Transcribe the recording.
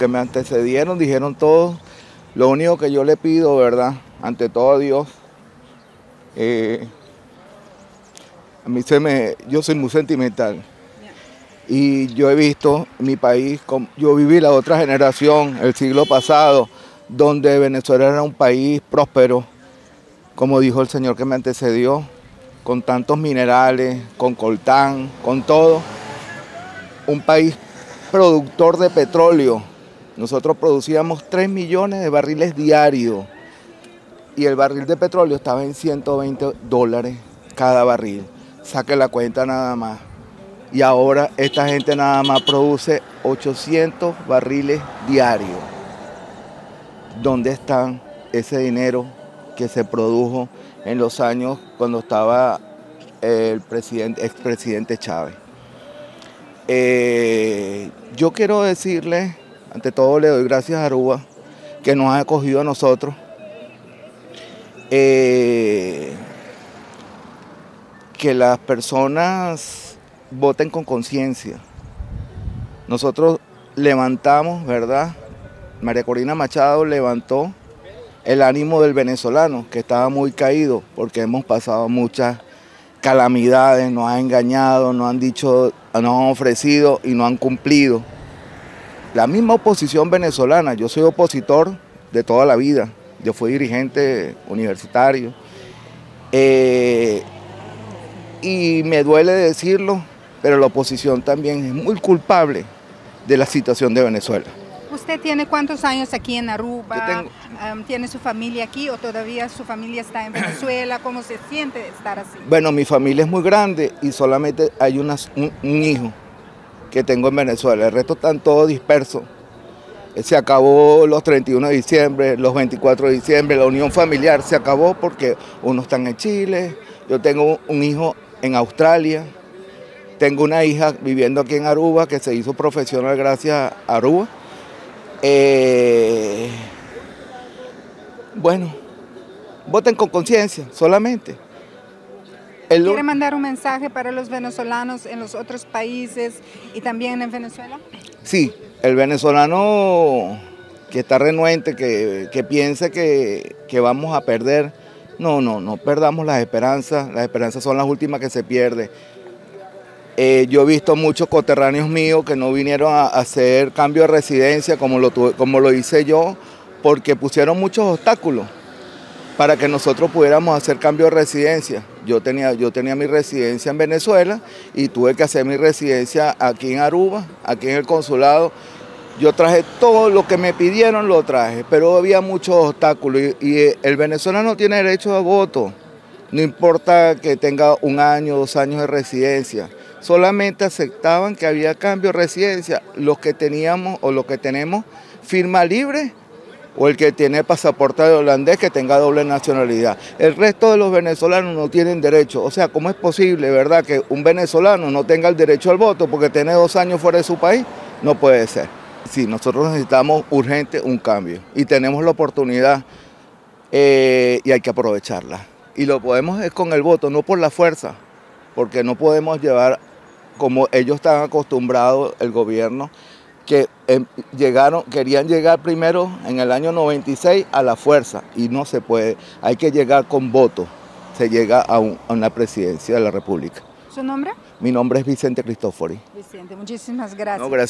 que me antecedieron dijeron todo. Lo único que yo le pido, ¿verdad? Ante todo a Dios, yo soy muy sentimental. Y yo he visto mi país, yo viví la otra generación, el siglo pasado, donde Venezuela era un país próspero, como dijo el señor que me antecedió, con tantos minerales, con coltán, con todo. Un país productor de petróleo. Nosotros producíamos 3 millones de barriles diarios y el barril de petróleo estaba en $120 cada barril. Saque la cuenta nada más. Y ahora esta gente nada más produce 800 barriles diarios. ¿Dónde está ese dinero que se produjo en los años cuando estaba el expresidente Chávez? Yo quiero decirle, ante todo le doy gracias a Aruba, que nos ha acogido a nosotros. Que las personas voten con conciencia. Nosotros levantamos, ¿verdad? María Corina Machado levantó el ánimo del venezolano, que estaba muy caído, porque hemos pasado muchas calamidades, nos han engañado, nos han dicho, nos han ofrecido y no han cumplido. La misma oposición venezolana, yo soy opositor de toda la vida, yo fui dirigente universitario, y me duele decirlo, pero la oposición también es muy culpable de la situación de Venezuela. ¿Usted tiene cuántos años aquí en Aruba? ¿Tiene su familia aquí o todavía su familia está en Venezuela? ¿Cómo se siente estar así? Bueno, mi familia es muy grande y solamente hay un hijo que tengo en Venezuela. El resto están todos dispersos. Se acabó los 31 de diciembre, los 24 de diciembre, la unión familiar se acabó porque unos están en Chile, yo tengo un hijo en Australia, tengo una hija viviendo aquí en Aruba que se hizo profesional gracias a Aruba. Bueno, voten con conciencia, solamente. ¿Quiere mandar un mensaje para los venezolanos en los otros países y también en Venezuela? Sí, el venezolano que está renuente, que piensa que vamos a perder, no perdamos las esperanzas son las últimas que se pierden. Yo he visto muchos coterráneos míos que no vinieron a hacer cambio de residencia como lo hice yo, porque pusieron muchos obstáculos para que nosotros pudiéramos hacer cambio de residencia. Yo tenía mi residencia en Venezuela y tuve que hacer mi residencia aquí en Aruba, aquí en el consulado. Yo traje todo lo que me pidieron, lo traje, pero había muchos obstáculos y el venezolano tiene derecho a voto. No importa que tenga 1 año, 2 años de residencia. Solamente aceptaban que había cambio de residencia los que teníamos o los que tenemos firma libre o el que tiene pasaporte holandés que tenga doble nacionalidad. El resto de los venezolanos no tienen derecho. O sea, ¿cómo es posible, verdad, que un venezolano no tenga el derecho al voto porque tiene 2 años fuera de su país? No puede ser. Sí, nosotros necesitamos urgente un cambio y tenemos la oportunidad y hay que aprovecharla. Y lo podemos es con el voto, no por la fuerza, porque no podemos llevar como ellos están acostumbrados, el gobierno, que querían llegar primero en el año 96 a la fuerza y no se puede, hay que llegar con voto, se llega a una presidencia de la República. ¿Su nombre? Mi nombre es Vicente Cristófori. Vicente, muchísimas gracias. No, gracias.